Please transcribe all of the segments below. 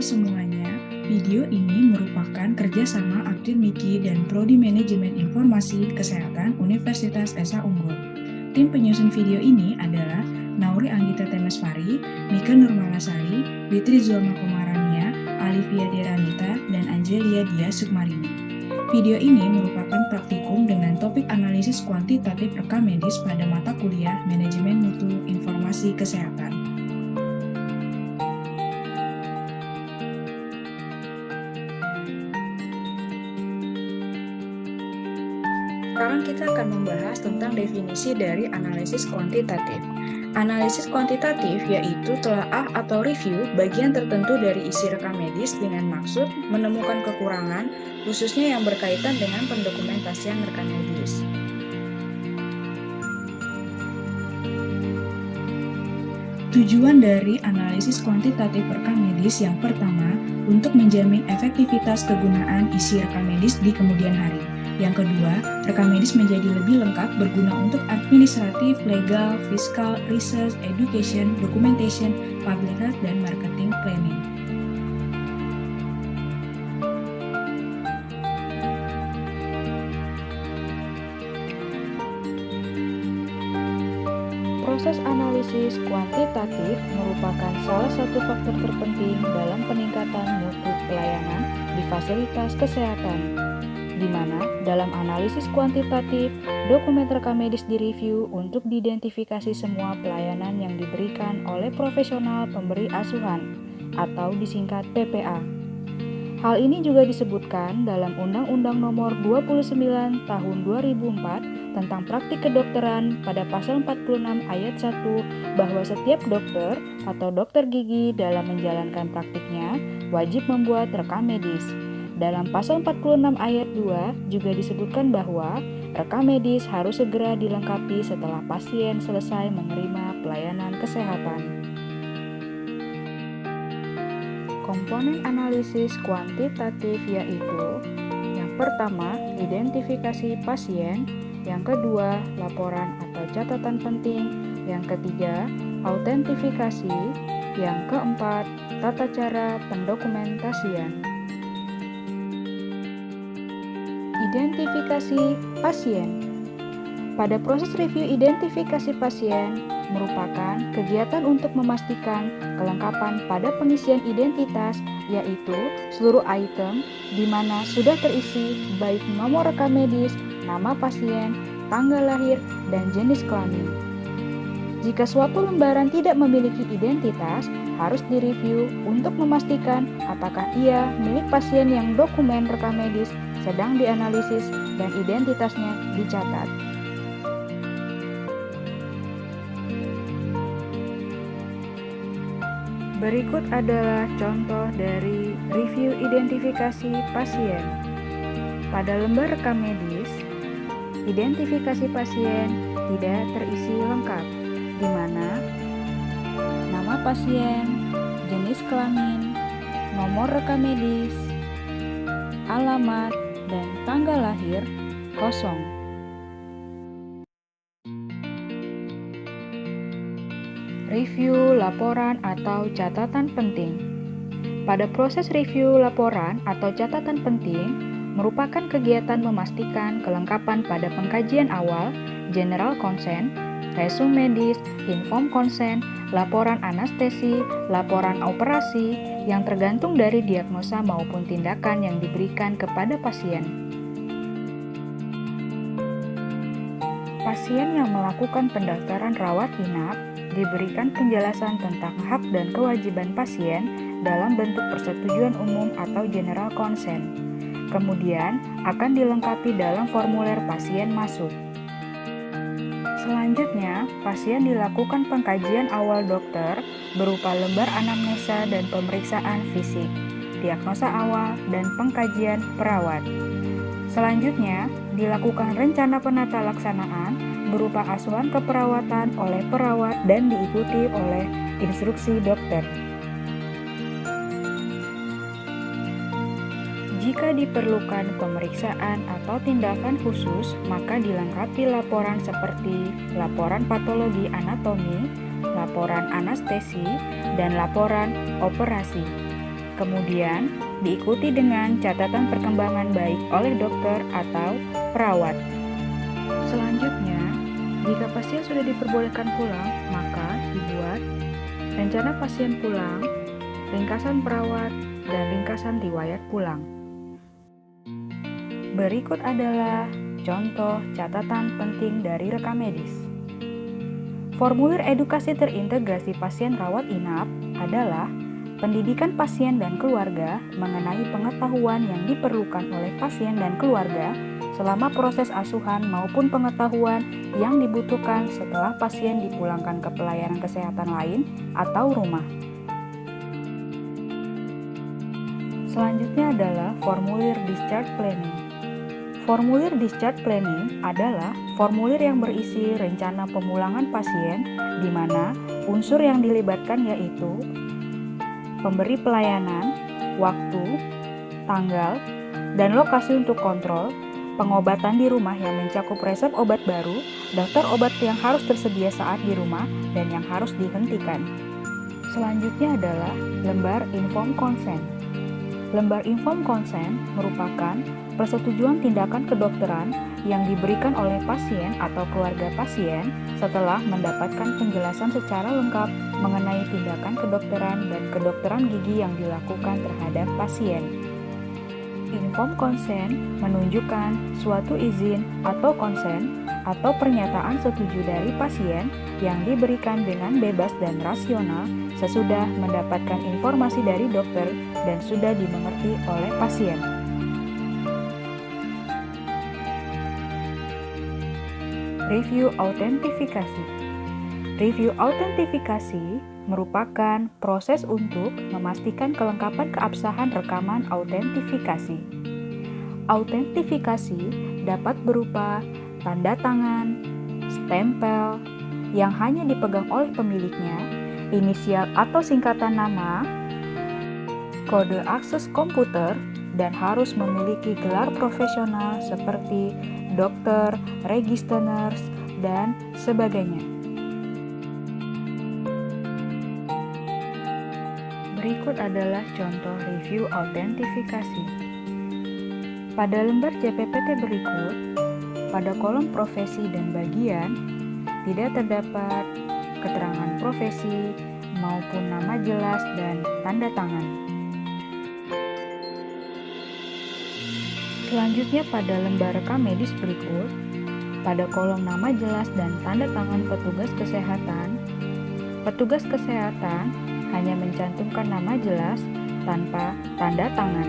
semuanya, video ini merupakan kerjasama Aktif Miki dan Prodi Manajemen Informasi Kesehatan Universitas Esa Unggul. Tim penyusun video ini adalah Nauri Anggita Temesvari, Mika Nurmalasari, Bitri Zulma Komarania, Alivia Deranita, dan Angelia Dia Sukmarini. Video ini merupakan praktikum dengan topik analisis kuantitatif rekam medis pada mata kuliah Manajemen Mutu Informasi Kesehatan. Sekarang kita akan membahas tentang definisi dari analisis kuantitatif. Analisis kuantitatif yaitu telaah atau review bagian tertentu dari isi rekam medis dengan maksud menemukan kekurangan, khususnya yang berkaitan dengan pendokumentasian rekam medis. Tujuan dari analisis kuantitatif rekam medis yang pertama, untuk menjamin efektivitas kegunaan isi rekam medis di kemudian hari. Yang kedua, rekam medis menjadi lebih lengkap berguna untuk administratif, legal, fiskal, research, education, documentation, public health, dan marketing planning. Proses analisis kuantitatif merupakan salah satu faktor terpenting dalam peningkatan mutu pelayanan di fasilitas kesehatan, di mana dalam analisis kuantitatif, dokumen rekam medis direview untuk diidentifikasi semua pelayanan yang diberikan oleh profesional pemberi asuhan atau disingkat PPA. Hal ini juga disebutkan dalam Undang-Undang Nomor 29 Tahun 2004 tentang praktik kedokteran pada pasal 46 ayat 1 bahwa setiap dokter atau dokter gigi dalam menjalankan praktiknya wajib membuat rekam medis. Dalam pasal 46 ayat 2 juga disebutkan bahwa rekam medis harus segera dilengkapi setelah pasien selesai menerima pelayanan kesehatan. Komponen analisis kuantitatif yaitu yang pertama, identifikasi pasien, yang kedua, laporan atau catatan penting, yang ketiga, autentifikasi, yang keempat, tata cara pendokumentasian. Identifikasi pasien. Pada proses review identifikasi pasien merupakan kegiatan untuk memastikan kelengkapan pada pengisian identitas, yaitu seluruh item di mana sudah terisi baik nomor rekam medis, nama pasien, tanggal lahir, dan jenis kelamin. Jika suatu lembaran tidak memiliki identitas, harus direview untuk memastikan apakah ia milik pasien yang dokumen rekam medis sedang dianalisis dan identitasnya dicatat. Berikut adalah contoh dari review identifikasi pasien. Pada lembar rekam medis, identifikasi pasien tidak terisi lengkap, di mana nama pasien, jenis kelamin, nomor rekam medis, alamat, dan tanggal lahir kosong. Review laporan atau catatan penting. Pada proses review laporan atau catatan penting merupakan kegiatan memastikan kelengkapan pada pengkajian awal, general consent, resume medis, inform consent, laporan anestesi, laporan operasi yang tergantung dari diagnosa maupun tindakan yang diberikan kepada pasien. Pasien yang melakukan pendaftaran rawat inap diberikan penjelasan tentang hak dan kewajiban pasien dalam bentuk persetujuan umum atau general consent. Kemudian akan dilengkapi dalam formulir pasien masuk. Selanjutnya, pasien dilakukan pengkajian awal dokter berupa lembar anamnesa dan pemeriksaan fisik, diagnosa awal, dan pengkajian perawat. Selanjutnya, dilakukan rencana penata laksanaan berupa asuhan keperawatan oleh perawat dan diikuti oleh instruksi dokter. Jika diperlukan pemeriksaan atau tindakan khusus, maka dilengkapi laporan seperti laporan patologi anatomi, laporan anestesi, dan laporan operasi. Kemudian, diikuti dengan catatan perkembangan baik oleh dokter atau perawat. Selanjutnya, jika pasien sudah diperbolehkan pulang, maka dibuat rencana pasien pulang, ringkasan perawat, dan ringkasan riwayat pulang. Berikut adalah contoh catatan penting dari rekam medis. Formulir edukasi terintegrasi pasien rawat inap adalah pendidikan pasien dan keluarga mengenai pengetahuan yang diperlukan oleh pasien dan keluarga selama proses asuhan maupun pengetahuan yang dibutuhkan setelah pasien dipulangkan ke pelayanan kesehatan lain atau rumah. Selanjutnya adalah formulir discharge planning. Formulir discharge planning adalah formulir yang berisi rencana pemulangan pasien di mana unsur yang dilibatkan yaitu pemberi pelayanan, waktu, tanggal, dan lokasi untuk kontrol, pengobatan di rumah yang mencakup resep obat baru, daftar obat yang harus tersedia saat di rumah, dan yang harus dihentikan. Selanjutnya adalah lembar informed consent. Lembar informed consent merupakan persetujuan tindakan kedokteran yang diberikan oleh pasien atau keluarga pasien setelah mendapatkan penjelasan secara lengkap mengenai tindakan kedokteran dan kedokteran gigi yang dilakukan terhadap pasien. Informed consent menunjukkan suatu izin atau konsen atau pernyataan setuju dari pasien yang diberikan dengan bebas dan rasional sesudah mendapatkan informasi dari dokter dan sudah dimengerti oleh pasien. Review autentifikasi. Review autentifikasi merupakan proses untuk memastikan kelengkapan keabsahan rekaman autentifikasi. Autentifikasi dapat berupa tanda tangan, stempel, yang hanya dipegang oleh pemiliknya, inisial atau singkatan nama, kode akses komputer, dan harus memiliki gelar profesional seperti dokter, registeners, dan sebagainya. Berikut adalah contoh review autentifikasi. Pada lembar JPPT berikut, pada kolom profesi dan bagian, tidak terdapat keterangan profesi maupun nama jelas dan tanda tangan. Selanjutnya pada lembar rekam medis berikut, pada kolom nama jelas dan tanda tangan petugas kesehatan hanya mencantumkan nama jelas tanpa tanda tangan.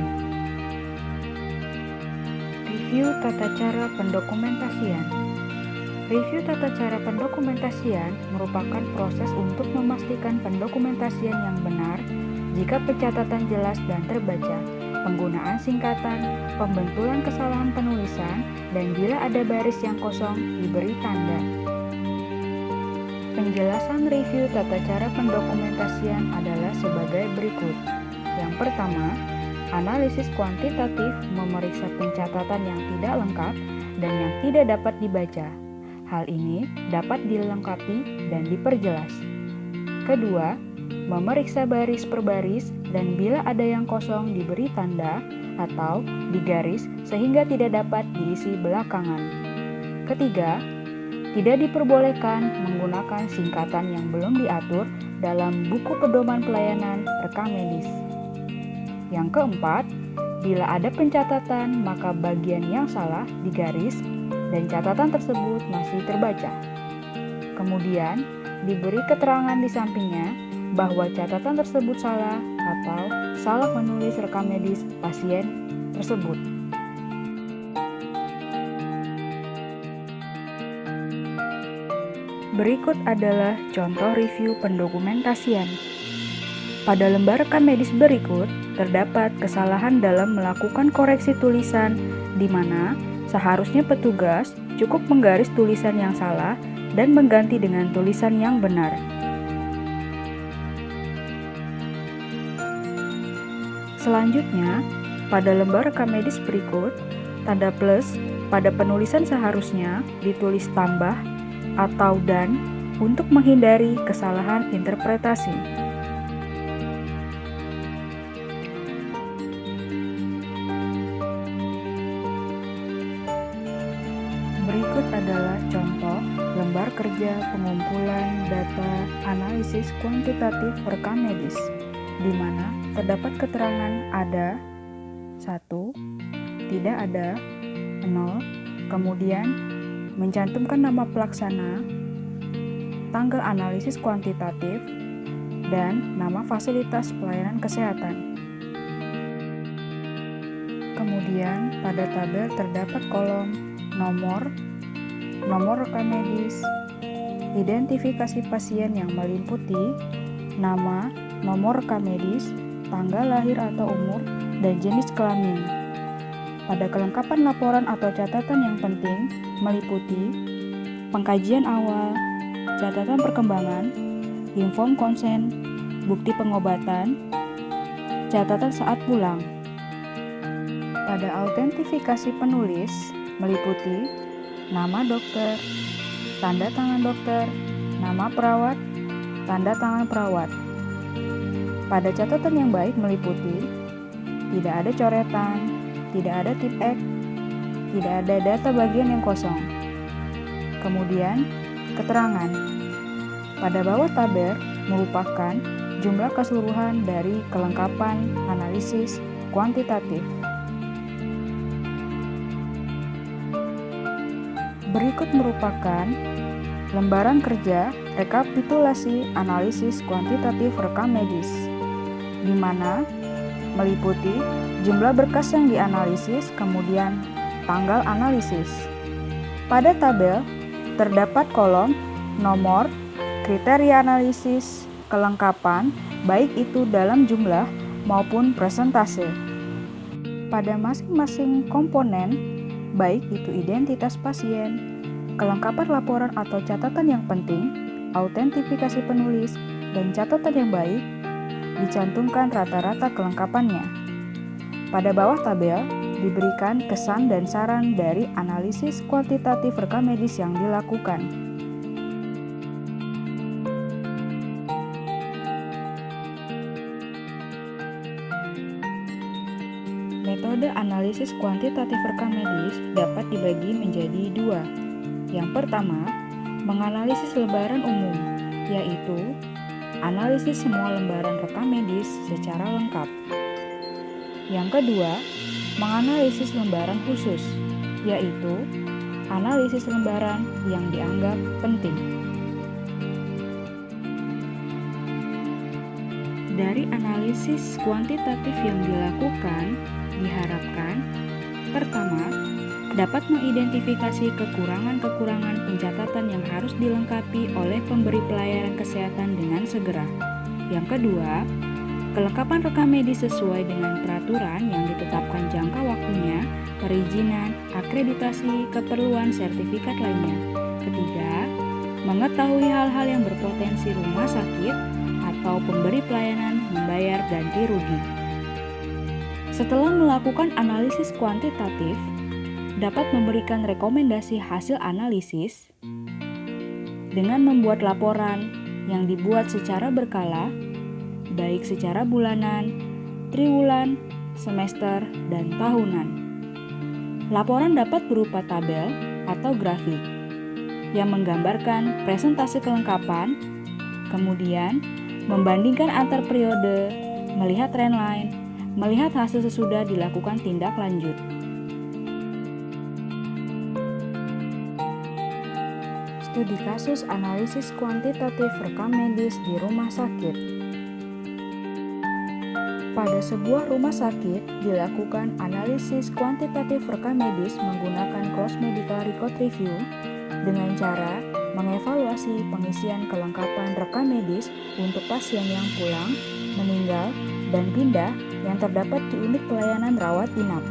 Review tata cara pendokumentasian. Review tata cara pendokumentasian merupakan proses untuk memastikan pendokumentasian yang benar jika pencatatan jelas dan terbaca, penggunaan singkatan, pembentulan kesalahan penulisan, dan bila ada baris yang kosong diberi tanda. Penjelasan review tata cara pendokumentasian adalah sebagai berikut. Yang pertama, analisis kuantitatif memeriksa pencatatan yang tidak lengkap dan yang tidak dapat dibaca. Hal ini dapat dilengkapi dan diperjelas. Kedua, memeriksa baris per baris dan bila ada yang kosong diberi tanda atau digaris sehingga tidak dapat diisi belakangan. Ketiga, tidak diperbolehkan menggunakan singkatan yang belum diatur dalam buku pedoman pelayanan rekam medis. Yang keempat, bila ada pencatatan maka bagian yang salah digaris dan catatan tersebut masih terbaca. Kemudian, diberi keterangan di sampingnya bahwa catatan tersebut salah atau salah menulis rekam medis pasien tersebut. Berikut adalah contoh review pendokumentasian. Pada lembar rekam medis berikut, terdapat kesalahan dalam melakukan koreksi tulisan, di mana seharusnya petugas cukup menggaris tulisan yang salah dan mengganti dengan tulisan yang benar. Selanjutnya, pada lembar rekam medis berikut, tanda plus pada penulisan seharusnya ditulis tambah atau dan untuk menghindari kesalahan interpretasi. Berikut adalah contoh lembar kerja pengumpulan data analisis kuantitatif rekam medis, di mana terdapat keterangan ada, 1, tidak ada, 0, kemudian mencantumkan nama pelaksana, tanggal analisis kuantitatif, dan nama fasilitas pelayanan kesehatan. Kemudian pada tabel terdapat kolom nomor rekam medis, identifikasi pasien yang meliputi nama, nomor rekam medis, tanggal lahir atau umur, dan jenis kelamin. Pada kelengkapan laporan atau catatan yang penting meliputi pengkajian awal, catatan perkembangan, inform konsen, bukti pengobatan, catatan saat pulang. Pada autentifikasi penulis meliputi nama dokter, tanda tangan dokter, nama perawat, tanda tangan perawat. Pada catatan yang baik meliputi tidak ada coretan, tidak ada tip X, tidak ada data bagian yang kosong. Kemudian, keterangan. Pada bawah tabel merupakan jumlah keseluruhan dari kelengkapan analisis kuantitatif. Berikut merupakan lembaran kerja rekapitulasi analisis kuantitatif rekam medis, di mana meliputi jumlah berkas yang dianalisis, kemudian tanggal analisis. Pada tabel terdapat kolom nomor, kriteria analisis, kelengkapan, baik itu dalam jumlah maupun persentase. Pada masing-masing komponen, baik itu identitas pasien, kelengkapan laporan atau catatan yang penting, autentifikasi penulis, dan catatan yang baik, dicantumkan rata-rata kelengkapannya. Pada bawah tabel, diberikan kesan dan saran dari analisis kuantitatif rekam medis yang dilakukan. Metode analisis kuantitatif rekam medis dapat dibagi menjadi dua. Yang pertama, menganalisis lembaran umum, yaitu analisis semua lembaran rekam medis secara lengkap. Yang kedua, menganalisis lembaran khusus, yaitu analisis lembaran yang dianggap penting. Dari analisis kuantitatif yang dilakukan, diharapkan pertama, dapat mengidentifikasi kekurangan-kekurangan pencatatan yang harus dilengkapi oleh pemberi pelayanan kesehatan dengan segera. Yang kedua, kelengkapan rekam medis sesuai dengan peraturan yang ditetapkan jangka waktunya, perizinan, akreditasi, keperluan sertifikat lainnya. Ketiga, mengetahui hal-hal yang berpotensi rumah sakit atau pemberi pelayanan membayar ganti rugi. Setelah melakukan analisis kuantitatif, dapat memberikan rekomendasi hasil analisis dengan membuat laporan yang dibuat secara berkala, baik secara bulanan, triwulan, semester, dan tahunan. Laporan dapat berupa tabel atau grafik yang menggambarkan presentasi kelengkapan, kemudian membandingkan antar periode, melihat trendline, melihat hasil sesudah dilakukan tindak lanjut. Studi kasus analisis kuantitatif rekam medis di rumah sakit. Pada sebuah rumah sakit dilakukan analisis kuantitatif rekam medis menggunakan close medical record review dengan cara mengevaluasi pengisian kelengkapan rekam medis untuk pasien yang pulang, meninggal, dan pindah yang terdapat di unit pelayanan rawat inap.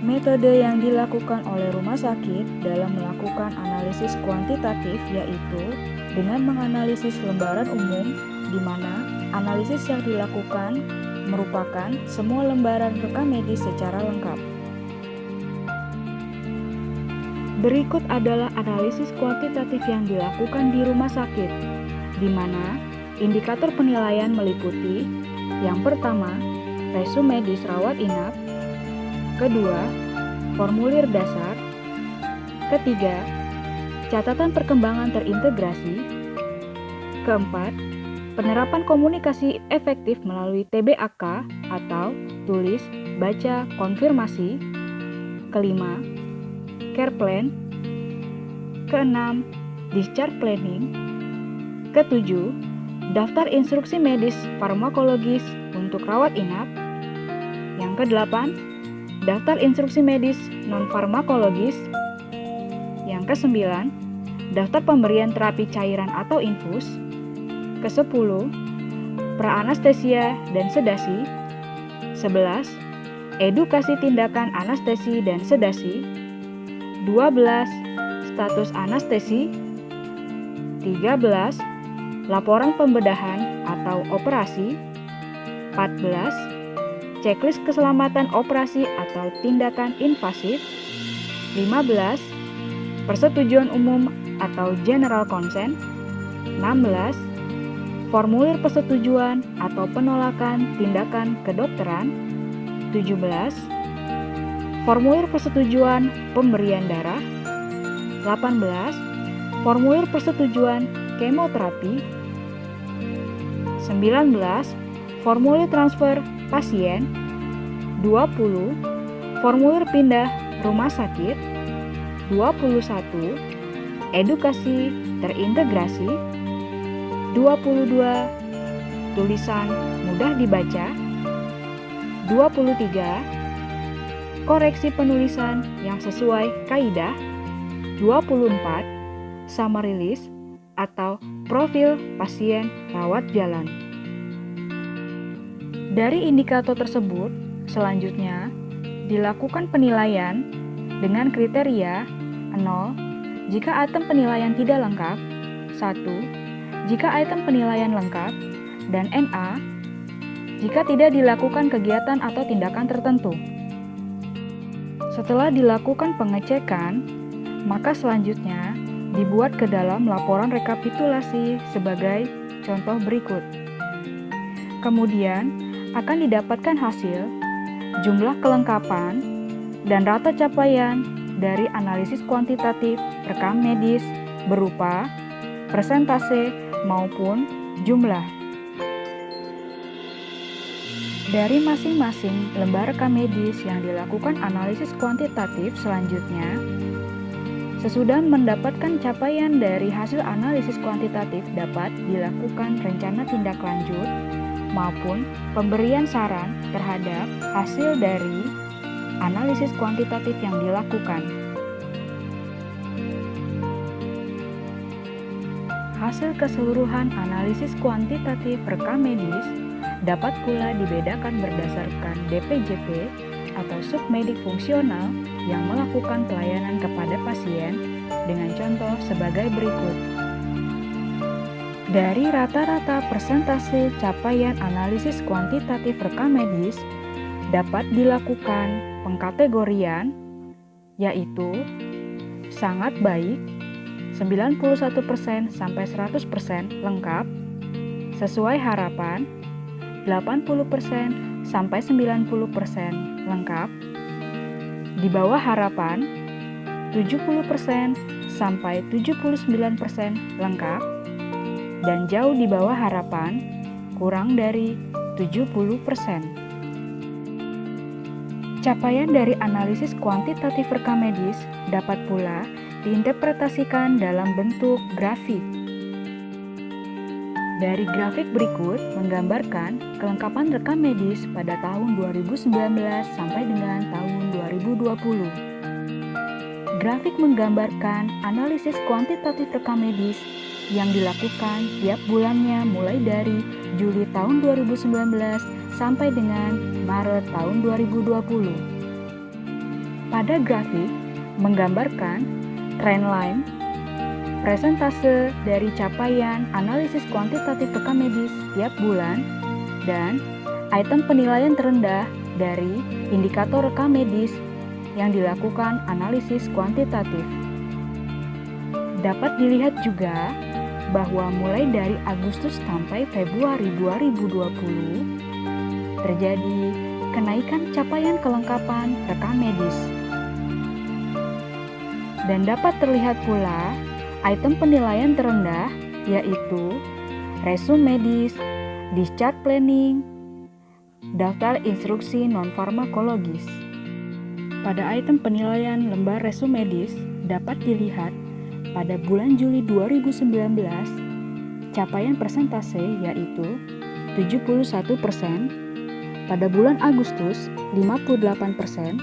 Metode yang dilakukan oleh rumah sakit dalam melakukan analisis kuantitatif yaitu dengan menganalisis lembaran umum, di mana analisis yang dilakukan merupakan semua lembaran rekam medis secara lengkap. Berikut adalah analisis kuantitatif yang dilakukan di rumah sakit, di mana indikator penilaian meliputi yang pertama, resume medis rawat inap, kedua, formulir dasar. Ketiga, catatan perkembangan terintegrasi. Keempat, penerapan komunikasi efektif melalui TBAK atau tulis, baca, konfirmasi. Kelima, care plan. Keenam, discharge planning. Ketujuh, daftar instruksi medis farmakologis untuk rawat inap. Yang kedelapan, daftar instruksi medis non-farmakologis. Yang kesembilan, daftar pemberian terapi cairan atau infus. Kesepuluh, praanestesia dan sedasi. 11, edukasi tindakan anestesi dan sedasi. 12, status anestesi. 13, laporan pembedahan atau operasi. 14, checklist keselamatan operasi atau tindakan invasif. 15, persetujuan umum atau general consent. 16, formulir persetujuan atau penolakan tindakan kedokteran. 17, formulir persetujuan pemberian darah. 18, formulir persetujuan kemoterapi. 19, formulir transfer pasien. 20, formulir pindah rumah sakit. 21, edukasi terintegrasi. 22, tulisan mudah dibaca. 23, koreksi penulisan yang sesuai kaidah. 24, summary list atau profil pasien rawat jalan. Dari indikator tersebut, selanjutnya dilakukan penilaian dengan kriteria 0 jika item penilaian tidak lengkap, 1 jika item penilaian lengkap, dan NA jika tidak dilakukan kegiatan atau tindakan tertentu. Setelah dilakukan pengecekan, maka selanjutnya dibuat ke dalam laporan rekapitulasi sebagai contoh berikut. Kemudian akan didapatkan hasil, jumlah kelengkapan, dan rata capaian dari analisis kuantitatif rekam medis berupa persentase maupun jumlah. Dari masing-masing lembar rekam medis yang dilakukan analisis kuantitatif selanjutnya, sesudah mendapatkan capaian dari hasil analisis kuantitatif dapat dilakukan rencana tindak lanjut maupun pemberian saran terhadap hasil dari analisis kuantitatif yang dilakukan. Hasil keseluruhan analisis kuantitatif rekam medis dapat pula dibedakan berdasarkan DPJP atau submedik fungsional yang melakukan pelayanan kepada pasien dengan contoh sebagai berikut. Dari rata-rata persentase capaian analisis kuantitatif rekam medis dapat dilakukan pengkategorian, yaitu sangat baik 91% sampai 100% lengkap, sesuai harapan 80% sampai 90% lengkap, di bawah harapan 70% sampai 79% lengkap, dan jauh di bawah harapan kurang dari 70%. Capaian dari analisis kuantitatif rekam medis dapat pula diinterpretasikan dalam bentuk grafik. Dari grafik berikut menggambarkan kelengkapan rekam medis pada tahun 2019 sampai dengan tahun 2020. Grafik menggambarkan analisis kuantitatif rekam medis yang dilakukan tiap bulannya mulai dari Juli tahun 2019 sampai dengan Maret tahun 2020. Pada grafik menggambarkan trendline, presentase dari capaian analisis kuantitatif rekam medis tiap bulan, dan item penilaian terendah dari indikator rekam medis yang dilakukan analisis kuantitatif. Dapat dilihat juga bahwa mulai dari Agustus sampai Februari 2020 terjadi kenaikan capaian kelengkapan rekam medis. Dan dapat terlihat pula item penilaian terendah yaitu resum medis, discharge planning, daftar instruksi non-farmakologis. Pada item penilaian lembar resum medis dapat dilihat pada bulan Juli 2019 capaian persentase yaitu 71%, pada bulan Agustus 58%,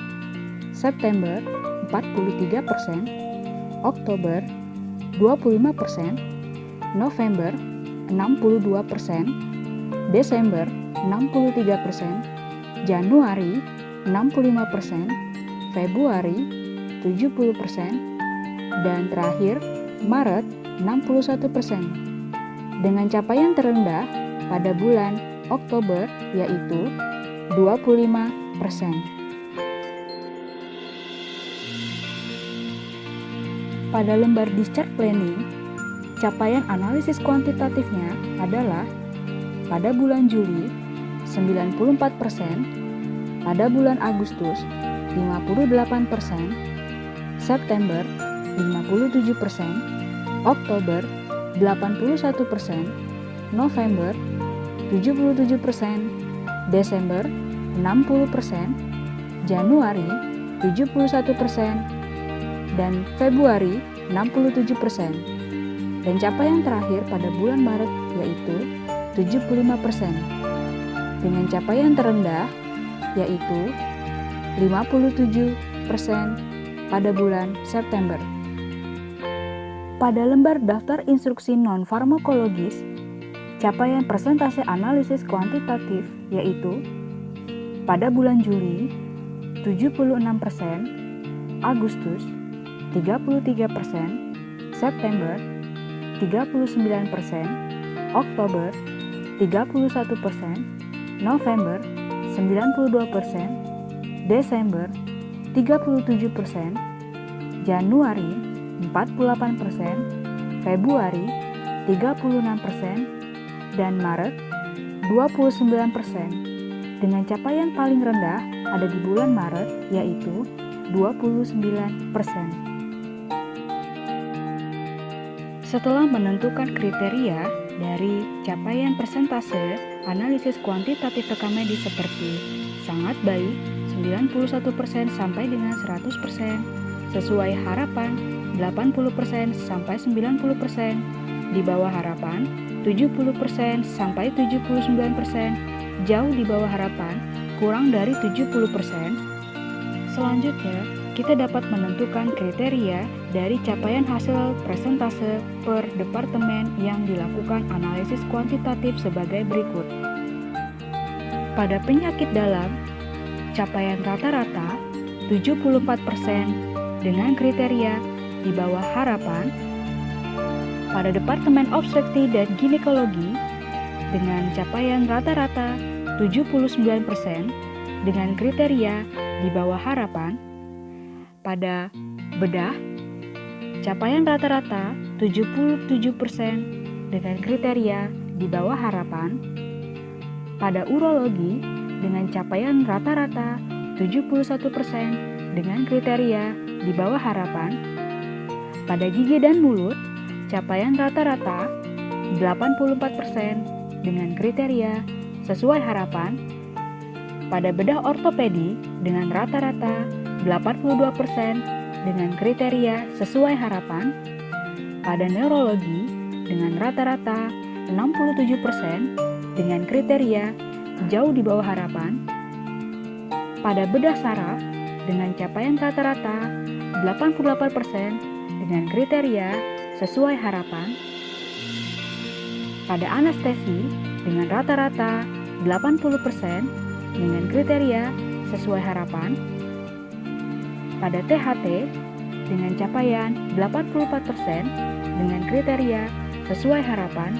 September 43%, Oktober 25%, November 62%, Desember 63%, Januari 65%, Februari 70%, dan terakhir Maret 61%. Dengan capaian terendah pada bulan Oktober yaitu 25%. Pada lembar discharge planning, capaian analisis kuantitatifnya adalah pada bulan Juli 94%, pada bulan Agustus 58%, September 57%, Oktober 81%, November 77%, Desember 60%, Januari 71%, dan Februari 67%. Dan capaian terakhir pada bulan Maret yaitu 75%. Dengan capaian terendah yaitu 57% pada bulan September. Pada lembar daftar instruksi non-farmakologis, capaian persentase analisis kuantitatif yaitu pada bulan Juli 76%, Agustus 33%, September 39%, Oktober 31%, November 92%, Desember 37%, Januari 48%, Februari 36%, dan Maret 29%. Dengan capaian paling rendah ada di bulan Maret yaitu 29%. Setelah menentukan kriteria dari capaian persentase analisis kuantitatif rekam medis seperti sangat baik 91% sampai dengan 100%, sesuai harapan 80% sampai 90%, di bawah harapan 70% sampai 79%, jauh di bawah harapan kurang dari 70%. Selanjutnya, kita dapat menentukan kriteria dari capaian hasil persentase per departemen yang dilakukan analisis kuantitatif sebagai berikut. Pada penyakit dalam, capaian rata-rata 74% dengan kriteria di bawah harapan. Pada Departemen Obstetri dan Ginekologi, dengan capaian rata-rata 79% dengan kriteria di bawah harapan. Pada bedah, capaian rata-rata 77% dengan kriteria di bawah harapan. Pada urologi, dengan capaian rata-rata 71% dengan kriteria di bawah harapan. Pada gigi dan mulut, capaian rata-rata 84% dengan kriteria sesuai harapan. Pada bedah ortopedi, dengan rata-rata 82% dengan kriteria sesuai harapan. Pada neurologi, dengan rata-rata 67% dengan kriteria jauh di bawah harapan. Pada bedah saraf, dengan capaian rata-rata 88% dengan kriteria sesuai harapan. Pada anestesi, dengan rata-rata 80% dengan kriteria sesuai harapan. Pada THT, dengan capaian 84% dengan kriteria sesuai harapan.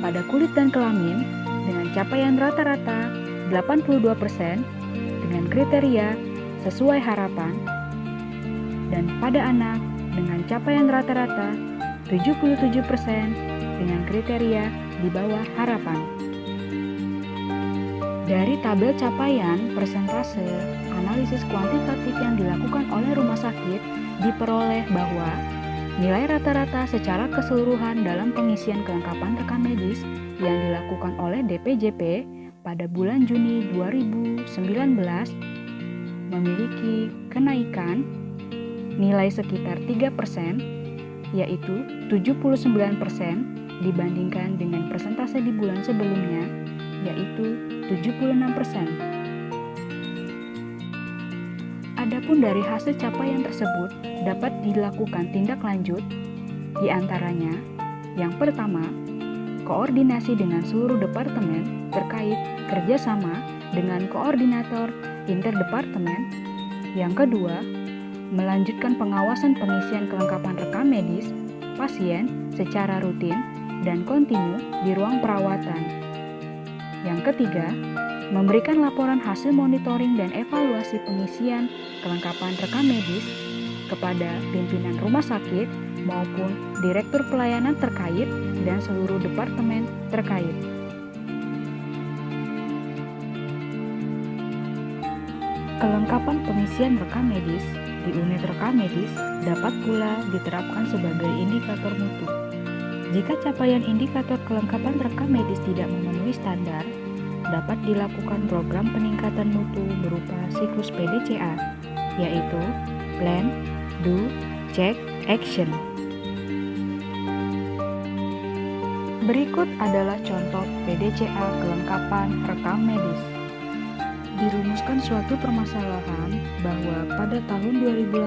Pada kulit dan kelamin, dengan capaian rata-rata 82% dengan kriteria sesuai harapan. Dan pada anak, dengan capaian rata-rata 77% dengan kriteria di bawah harapan. Dari tabel capaian persentase analisis kuantitatif yang dilakukan oleh rumah sakit, diperoleh bahwa nilai rata-rata secara keseluruhan dalam pengisian kelengkapan rekam medis yang dilakukan oleh DPJP pada bulan Juni 2019 memiliki kenaikan nilai sekitar 3%, yaitu 79% dibandingkan dengan persentase di bulan sebelumnya, yaitu 76%. Adapun dari hasil capaian tersebut dapat dilakukan tindak lanjut, diantaranya yang pertama, koordinasi dengan seluruh departemen terkait kerjasama dengan koordinator interdepartemen. Yang kedua, melanjutkan pengawasan pengisian kelengkapan rekam medis pasien secara rutin dan kontinu di ruang perawatan. Yang ketiga, memberikan laporan hasil monitoring dan evaluasi pengisian kelengkapan rekam medis kepada pimpinan rumah sakit maupun direktur pelayanan terkait dan seluruh departemen terkait. Kelengkapan pengisian rekam medis di unit rekam medis dapat pula diterapkan sebagai indikator mutu. Jika capaian indikator kelengkapan rekam medis tidak memenuhi standar, dapat dilakukan program peningkatan mutu berupa siklus PDCA, yaitu Plan, Do, Check, Action. Berikut adalah contoh PDCA kelengkapan rekam medis. Dirumuskan suatu permasalahan bahwa pada tahun 2018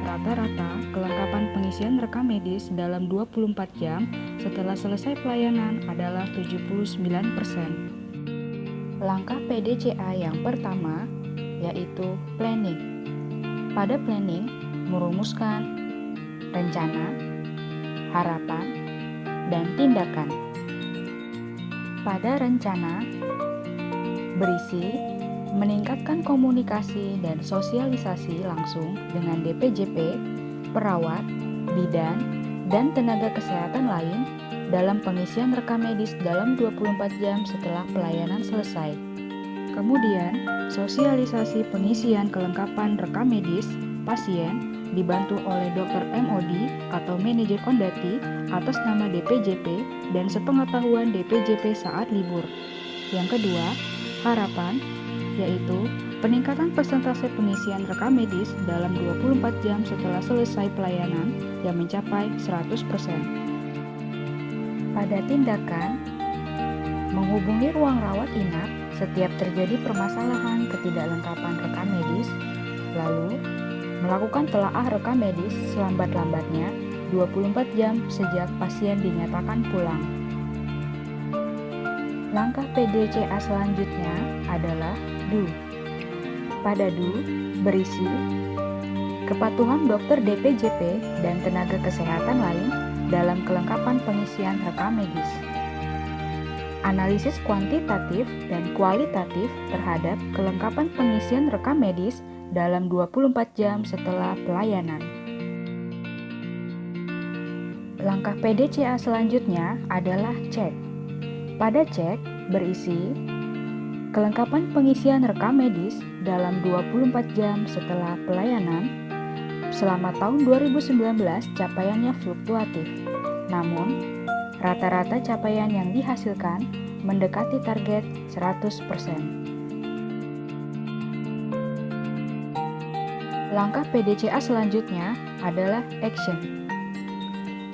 rata-rata kelengkapan pengisian rekam medis dalam 24 jam setelah selesai pelayanan adalah 79%. Langkah PDCA yang pertama yaitu planning. Pada planning merumuskan rencana, harapan, dan tindakan. Pada rencana berisi meningkatkan komunikasi dan sosialisasi langsung dengan DPJP, perawat, bidan, dan tenaga kesehatan lain dalam pengisian rekam medis dalam 24 jam setelah pelayanan selesai. Kemudian, sosialisasi pengisian kelengkapan rekam medis pasien dibantu oleh Dr. MOD atau manajer kondati atas nama DPJP dan sepengetahuan DPJP saat libur. Yang kedua, harapan, yaitu peningkatan persentase pengisian rekam medis dalam 24 jam setelah selesai pelayanan yang mencapai 100%. Pada tindakan, menghubungi ruang rawat inap setiap terjadi permasalahan ketidaklengkapan rekam medis, lalu melakukan telaah rekam medis selambat-lambatnya 24 jam sejak pasien dinyatakan pulang. Langkah PDCA selanjutnya adalah Do. Pada Do berisi kepatuhan dokter DPJP dan tenaga kesehatan lain dalam kelengkapan pengisian rekam medis. Analisis kuantitatif dan kualitatif terhadap kelengkapan pengisian rekam medis dalam 24 jam setelah pelayanan. Langkah PDCA selanjutnya adalah cek. Pada cek berisi kelengkapan pengisian rekam medis dalam 24 jam setelah pelayanan. Selama tahun 2019 capaiannya fluktuatif, namun rata-rata capaian yang dihasilkan mendekati target 100%. Langkah PDCA selanjutnya adalah action.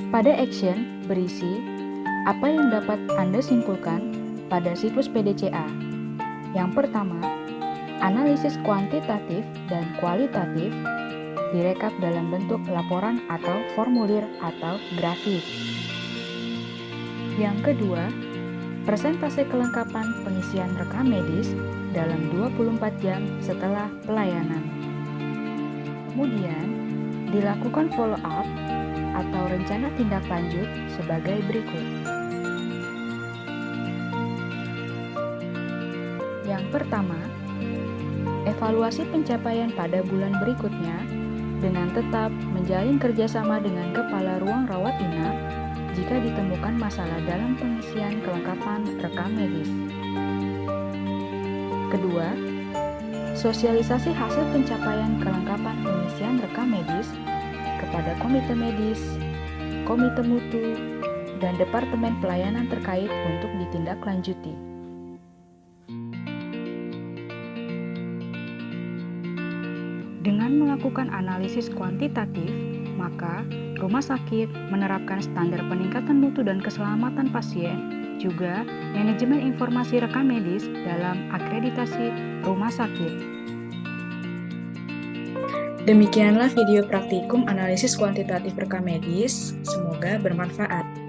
Pada action berisi apa yang dapat Anda simpulkan pada siklus PDCA. Yang pertama, analisis kuantitatif dan kualitatif direkap dalam bentuk laporan atau formulir atau grafik. Yang kedua, persentase kelengkapan pengisian rekam medis dalam 24 jam setelah pelayanan. Kemudian, dilakukan follow up atau rencana tindak lanjut sebagai berikut. Yang pertama, evaluasi pencapaian pada bulan berikutnya dengan tetap menjalin kerjasama dengan kepala ruang rawat inap jika ditemukan masalah dalam pengisian kelengkapan rekam medis. Kedua, Sosialisasi hasil pencapaian kelengkapan pengisian rekam medis kepada komite medis, komite mutu, dan departemen pelayanan terkait untuk ditindaklanjuti. Dengan melakukan analisis kuantitatif, maka rumah sakit menerapkan standar peningkatan mutu dan keselamatan pasien, juga manajemen informasi rekam medis dalam akreditasi rumah sakit. Demikianlah video praktikum analisis kuantitatif rekam medis. Semoga bermanfaat.